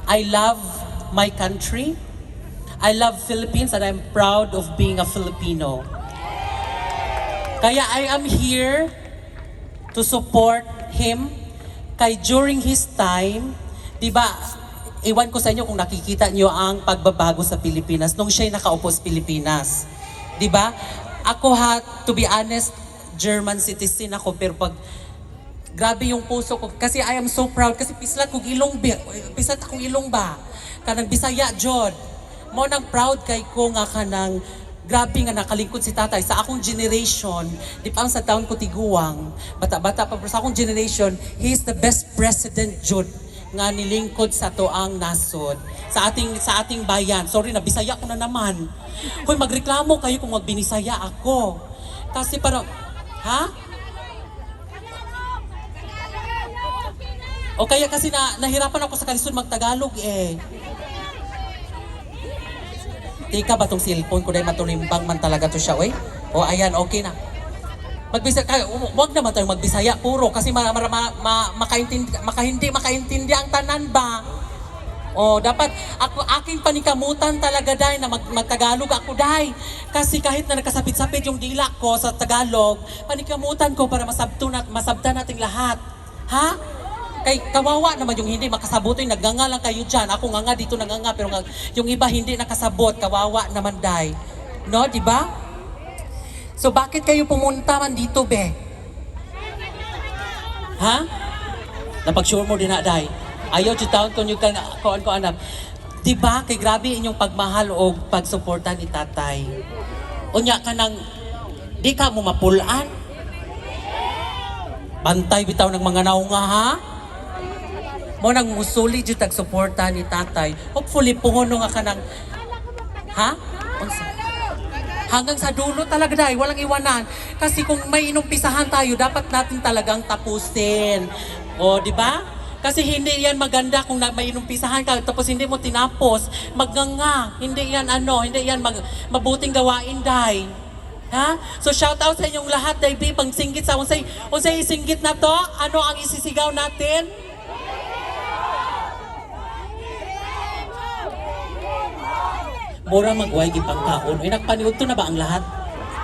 I love my country. I love Philippines and I'm proud of being a Filipino. Kaya I am here to support him. Kay during his time, di ba, iwan ko sa inyo kung nakikita nyo ang pagbabago sa Pilipinas nung siya'y nakaupo sa Pilipinas. Di ba? Ako to be honest, German citizen ako, pero pag grabe yung puso ko, kasi I am so proud, kasi pislat akong ilong ba? Kanang Bisaya, Jod. Mo nang proud kay ko nga kanang grabe nga nakalingkod si tatay sa akong generation. Di pa sa taon ko tiguang, bata-bata pa, pero sa akong generation, he is the best president, Jod, nga nilingkod sa toang nasod sa ating bayan. Sorry na Bisaya ko na naman. Hoy, magreklamo kayo kung magbinisaya ako. Kasi parang ha? O kaya kasi nahirapan ako sa kalisod magtagalog eh. Tika ba tong cellphone ko dahil matunimbang man talaga to siya, oy? O ayan, okay na. Magbisaya, wag naman tayong magbisaya puro kasi makaintindi ang tanan ba? O dapat aking panikamutan talaga dahil na magtagalog ako dahil. Kasi kahit na nagkasapit-sapit yung dila ko sa Tagalog, panikamutan ko para masabtan nating lahat. Ha? Kay kawawa naman yung hindi makasabot, yung nagnganga lang kayo dyan. Ako nga dito nagnganga, pero yung iba hindi nakasabot, kawawa naman dahil. No, di ba? So bakit kayo pumunta man dito, be? Ha? Napag-sure mo din na, dahil. Ayaw si taon kung yung ko anak. Di ba? Kay grabe inyong pagmahal o pagsuporta ni tatay. Unya ka nang, di ka mo mapulaan. Bantay bitaw ng mga naunga, ha? Mo nang musuli jud tag-suporta ni tatay. Hopefully puhuno nga kanang ha? Hanggang sa dulo talaga dahil walang iwanan. Kasi kung may inumpisahan tayo, dapat natin talagang tapusin. O, di ba? Kasi hindi yan maganda kung may inumpisahan ka tapos hindi mo tinapos. Magnganga. Hindi yan hindi yan mabuting gawain dahil. Ha? So shout out sa inyong lahat dahil pang singgit sa unsay singgit na to. Ano ang isisigaw natin? Mura magway gipang kaon. Ay nagpaniud to na ba ang lahat?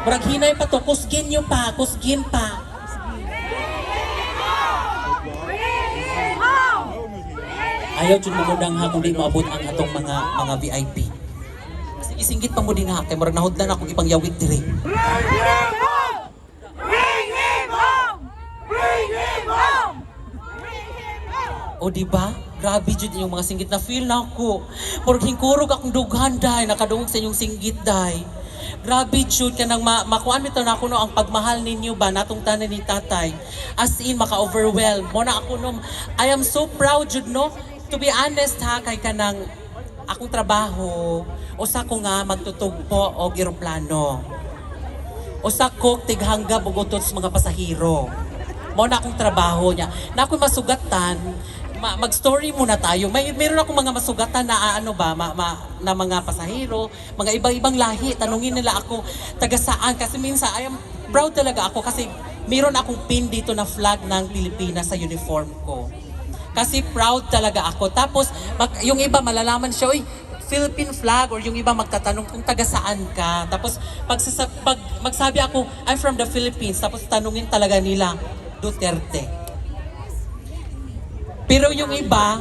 Murag hinay pa to, kusgin nyo pa, kusgin pa. Ayaw dyan mamudang ha kung di maabot ang atong mga VIP. Kasi isinggit pa mo din ha, kay murag nahudlan akong ipang yawit dire. Bring him home! Bring him home! Bring him home! Bring him home! O diba? Grabe jud yung mga singgit na feel na ako. Murag hingkurog akong dughan dahil nakadungog sa inyong singgit dahil. Grabe jud ka nang makuan bitaw na ako no ang pagmahal ninyo ba natong tanan ni tatay. As in maka-overwhelm mo na ako no. I am so proud jud no. To be honest ha kay kanang akong trabaho usa ko nga magtutugpo og eroplano. Usa ko tighangga bugotot sa mga pasahero. Mo na akong trabaho niya. Na ako masugatan mag-story muna tayo. Mayroon akong mga masugatan na na mga pasahero, mga ibang lahi. Tanungin nila ako taga saan kasi minsan I am proud talaga ako kasi mayroon akong pin dito na flag ng Pilipinas sa uniform ko. Kasi proud talaga ako. Tapos yung iba malalaman siya, "Uy, Philippine flag," or yung iba magtatanong kung taga saan ka. Tapos pag magsabi ako, "I'm from the Philippines." Tapos tanungin talaga nila, "Duterte." Pero yung iba,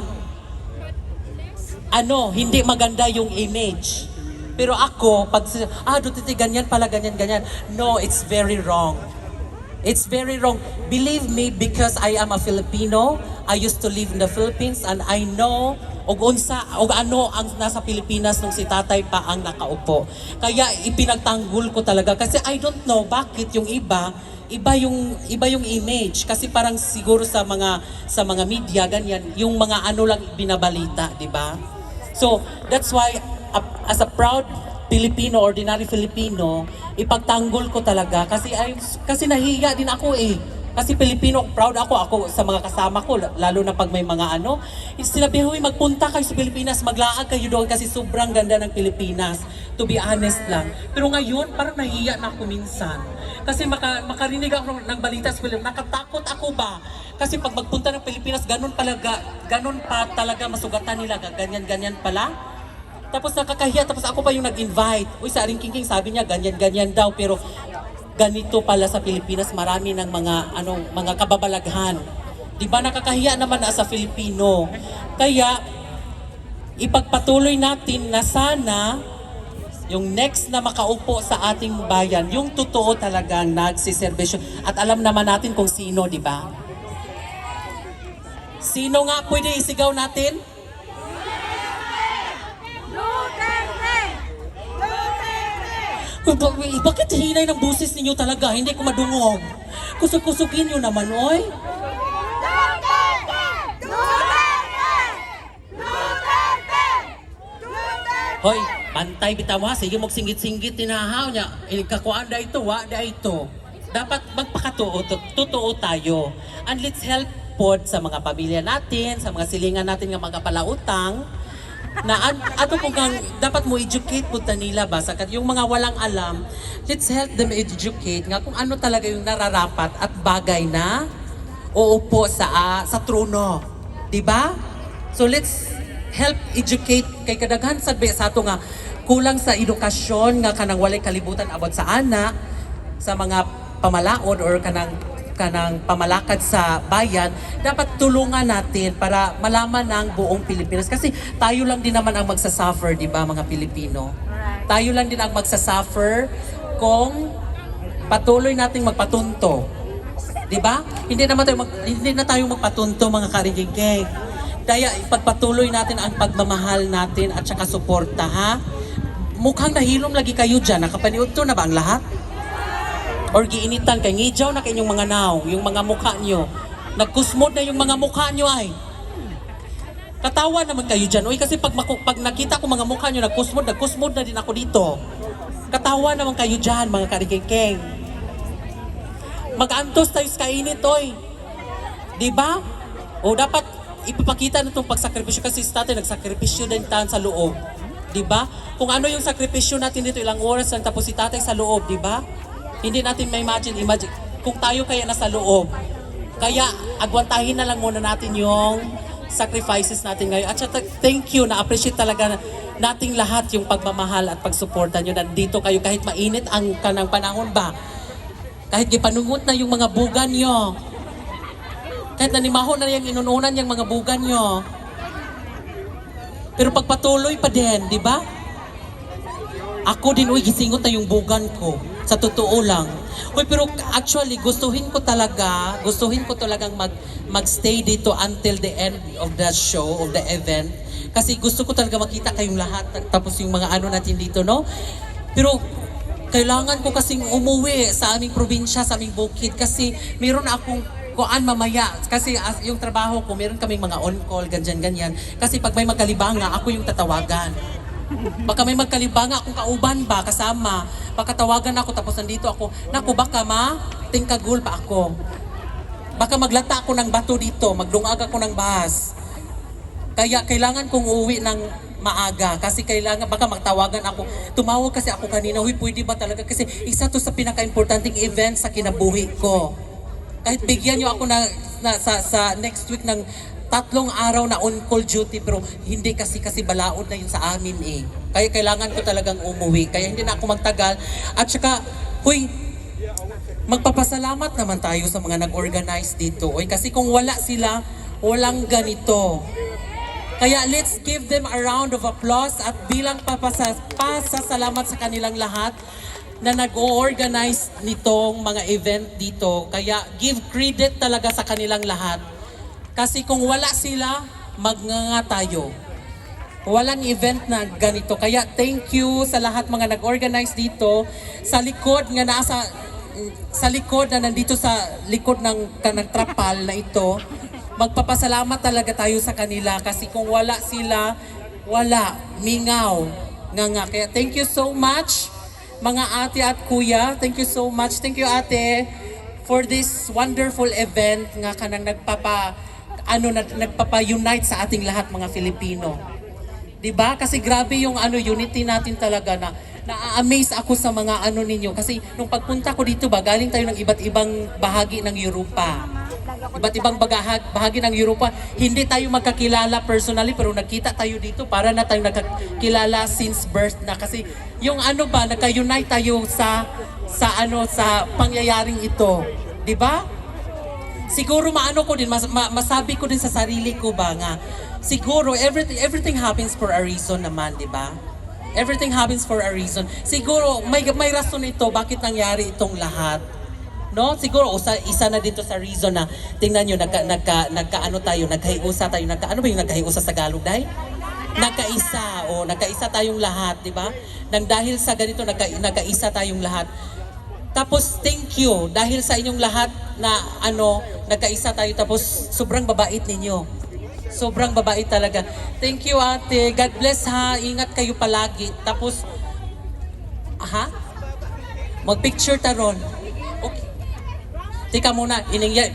hindi maganda yung image. Pero ako, Duterte, ganyan pala, ganyan. No, it's very wrong. It's very wrong. Believe me, because I am a Filipino, I used to live in the Philippines, and I know ano ang nasa Pilipinas nung si tatay pa ang nakaupo. Kaya ipinagtanggol ko talaga kasi I don't know bakit yung iba yung image kasi parang siguro sa mga media ganyan yung mga lang binabalita, di ba? So that's why as a proud Filipino, ordinary Filipino, ipagtanggol ko talaga kasi nahiya din ako eh. Kasi Pilipino, proud ako sa mga kasama ko, lalo na pag may mga sinabi, "Huy, magpunta kayo sa Pilipinas, maglaag kayo doon kasi sobrang ganda ng Pilipinas." To be honest lang. Pero ngayon, parang nahiya na ako minsan. Kasi makarinig ako ng balita sa Pilipinas. Nakatakot ako ba? Kasi pag magpunta ng Pilipinas, ganun pa talaga masugatan nila, ganyan-ganyan pala. Tapos nakakahiya, tapos ako pa yung nag-invite. Uy, sa Aring Kingking, sabi niya, ganyan-ganyan daw. Pero ganito pala sa Pilipinas, marami ng mga kababalaghan. Di ba nakakahiya naman sa Filipino? Kaya, ipagpatuloy natin na sana yung next na makaupo sa ating bayan, yung totoo talagang nagsiservisyo. At alam naman natin kung sino, di ba? Sino nga pwede isigaw natin? Bakit hinay ng busis ninyo talaga? Hindi ko madungog. Kusog-kusugin nyo naman, oy. Hoy, bantay bitaw ha. Sige, singgit-singgit tinahaw niya. Kakuan da ito, wa da ito. Dapat magpakatuo, totoo tayo. And let's help pod sa mga pamilya natin, sa mga silingan natin nga mga palautang, na ato kung dapat mo educate po nila ba sa yung mga walang alam, let's help them educate nga kung ano talaga yung nararapat at bagay na uupo sa trono, di ba? So let's help educate kay kadaghan sabi sa ato nga kulang sa edukasyon nga kanang walay kalibutan abot sa anak, sa mga pamalaod or kanang pamalakad sa bayan, dapat tulungan natin para malaman ng buong Pilipinas. Kasi tayo lang din naman ang magsasuffer, di ba mga Pilipino? Tayo lang din ang magsasuffer kung patuloy nating magpatunto. Di ba? Hindi na tayo magpatunto mga karigigeng. Kaya ipagpatuloy natin ang pagmamahal natin at saka suporta, ha? Mukhang nahilom lagi kayo dyan. Nakapaniod to na ba ang lahat? Or giinitan kay ngijaw na kayong mga naw, yung mga mukha nyo. Nagkusmod na yung mga mukha nyo ay. Katawa naman kayo dyan. Uy, kasi pag nakita ko mga mukha nyo, nagkusmod na din ako dito. Katawa naman kayo dyan, mga karikikeng. Mag-antos tayo sa kainit, oy. Diba? O dapat ipapakita na itong pagsakripisyo kasi sa tatay nagsakripisyo din tayo sa loob. Diba? Kung ano yung sakripisyo natin dito, ilang oras lang tapos si tatay sa loob, diba? Hindi natin ma-imagine kung tayo kaya nasa loob. Kaya agwantahin na lang muna natin yung sacrifices natin ngayon. At saka thank you, na-appreciate talaga nating lahat yung pagmamahal at pagsuporta nyo. Nandito kayo kahit mainit ang kanang panahon ba. Kahit gipanungot na yung mga bugan nyo. Kahit nanimahon na yung inununan yung mga bugan nyo. Pero pagpatuloy pa din, di ba? Ako din, uy, gisingot na yung bugan ko. Sa totoo lang. Uy, pero actually, gustuhin ko talagang magstay dito until the end of the show, of the event. Kasi gusto ko talaga makita kayong lahat. Tapos yung mga ano natin dito, no? Pero kailangan ko kasing umuwi sa aming probinsya, sa aming bukid. Kasi meron akong kuan mamaya. Kasi yung trabaho ko, meron kaming mga on-call, ganyan-ganyan. Kasi pag may magkalibanga, ako yung tatawagan. Baka may magkalibanga akong kauban ba, kasama. Pagkatawagan ako, tapos nandito ako. Naku, baka tingkagul pa ako. Baka maglata ako ng bato dito, magdungag ako ng bahas. Kaya kailangan kong uuwi ng maaga. Kasi baka magtawagan ako. Tumawag kasi ako kanina, huy, pwede ba talaga? Kasi isa to sa pinaka-importanting event sa kinabuhi ko. Kahit bigyan nyo ako sa next week ng 3 araw na on-call duty, pero hindi kasi balaod na yun sa amin eh. Kaya kailangan ko talagang umuwi. Kaya hindi na ako magtagal. At saka, huy, magpapasalamat naman tayo sa mga nag-organize dito. Uy, kasi kung wala sila, walang ganito. Kaya let's give them a round of applause at bilang pasasalamat sa kanilang lahat na nag-organize nitong mga event dito. Kaya give credit talaga sa kanilang lahat. Kasi kung wala sila, magnganga tayo. Walang event na ganito. Kaya thank you sa lahat mga nag-organize dito. Sa likod nga na nandito sa likod ng trapal na ito, magpapasalamat talaga tayo sa kanila. Kasi kung wala sila, wala. Mingaw. Nga. Kaya thank you so much, mga ate at kuya. Thank you so much. Thank you, ate, for this wonderful event nga kanang nagpapa-unite sa ating lahat mga Filipino. 'Di ba? Kasi grabe yung unity natin talaga na Na-amaze ako sa mga ano ninyo kasi nung pagpunta ko dito ba, galing tayo ng iba't ibang bahagi ng Europa. Iba't ibang bahagi ng Europa. Hindi tayo magkakilala personally pero nagkita tayo dito para na tayo nagkakilala since birth na kasi yung ano ba, nagka-unite tayo sa pangyayaring ito. 'Di ba? Siguro maano ko din, masabi ko din sa sarili ko ba nga, siguro everything happens for a reason naman, 'di ba? Everything happens for a reason. Siguro may rason ito bakit nangyari itong lahat. No? Siguro isa na dito sa reason na tingnan niyo nagkaano tayo, naghiusa tayo, ano ba yung naghiusa sa Tagalog dai? Nagkaisa tayong lahat, 'di ba? Nang dahil sa ganito nagkaisa tayong lahat. Tapos thank you dahil sa inyong lahat na nagkaisa tayo tapos sobrang babait ninyo. Sobrang babait talaga. Thank you ate. God bless ha. Ingat kayo palagi. Tapos mag-picture taron. Okay. Tika muna,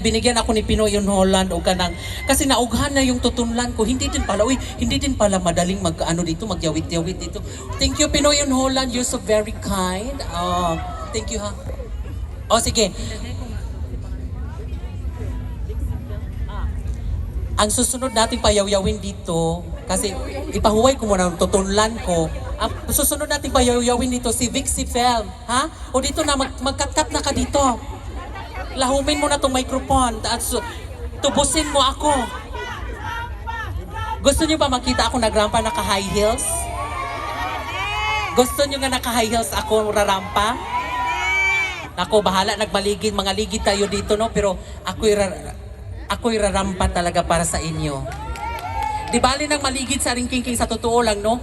binigyan ako ni Pinoy in Holland o kanang kasi naughan na yung tutunlan ko. Hindi din pala madaling magyawit-yawit dito. Thank you Pinoy in Holland. You're so very kind. Thank you ha. Sige. Ang susunod nating payawyawin dito, kasi ipahuway ko muna ang tutunlan ko. Ang susunod nating payawyawin dito, si Vixie Film. Ha? O dito na, magkat-cut na ka dito. Lahumin mo na tong microphone. Tubusin mo ako. Gusto niyo ba makita ako nagrampa naka-high heels? Gusto niyo nga naka-high heels ako rarampa? Ako, bahala, nagmaligid, mga ligid tayo dito, no? Pero ako'y rarampa talaga para sa inyo. Di bali nang maligid sa ringking sa totoo lang, no?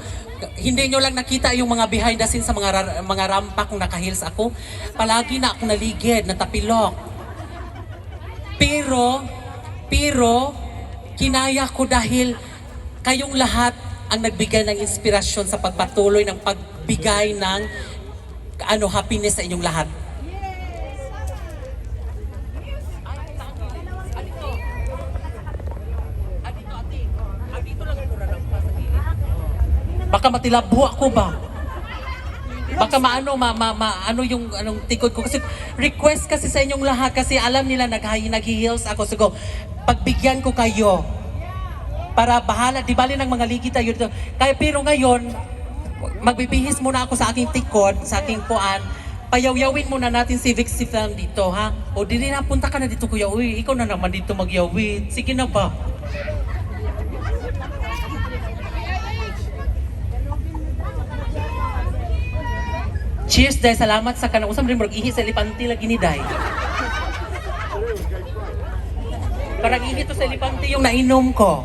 Hindi nyo lang nakita yung mga behind the scenes sa mga rampa kung naka-heels ako. Palagi na ako naligid, natapilok. Pero, kinaya ko dahil kayong lahat ang nagbigay ng inspirasyon sa pagpatuloy ng pagbigay ng happiness sa inyong lahat. Baka matilabo ako ba? Baka maano yung anong tikod ko kasi request kasi sa inyong lahat kasi alam nila nag-heels ako so pagbigyan ko kayo para bahala di bali ng mga ligi tayo dito. Kaya pero ngayon magbibihis muna ako sa aking tikod, sa aking puan. Payawyawin muna natin si Vixie Film dito ha. O dili na punta ka na dito kuya. Uy, ikaw na naman dito magyawid. Sige na ba? Cheers day, salamat sa kanang usam rin mag-ihi sa lipanti lagi ni day. Parang ihi to sa lipanti yung nainom ko.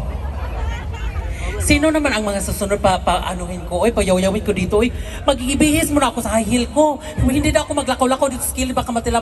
Sino naman ang mga susunod anuhin ko? Oy, payawyawin ko dito. Oy, magigibihis mo na ako sa high heel ko. Kung hindi na ako maglakaw-lakaw dito sa skills, baka matila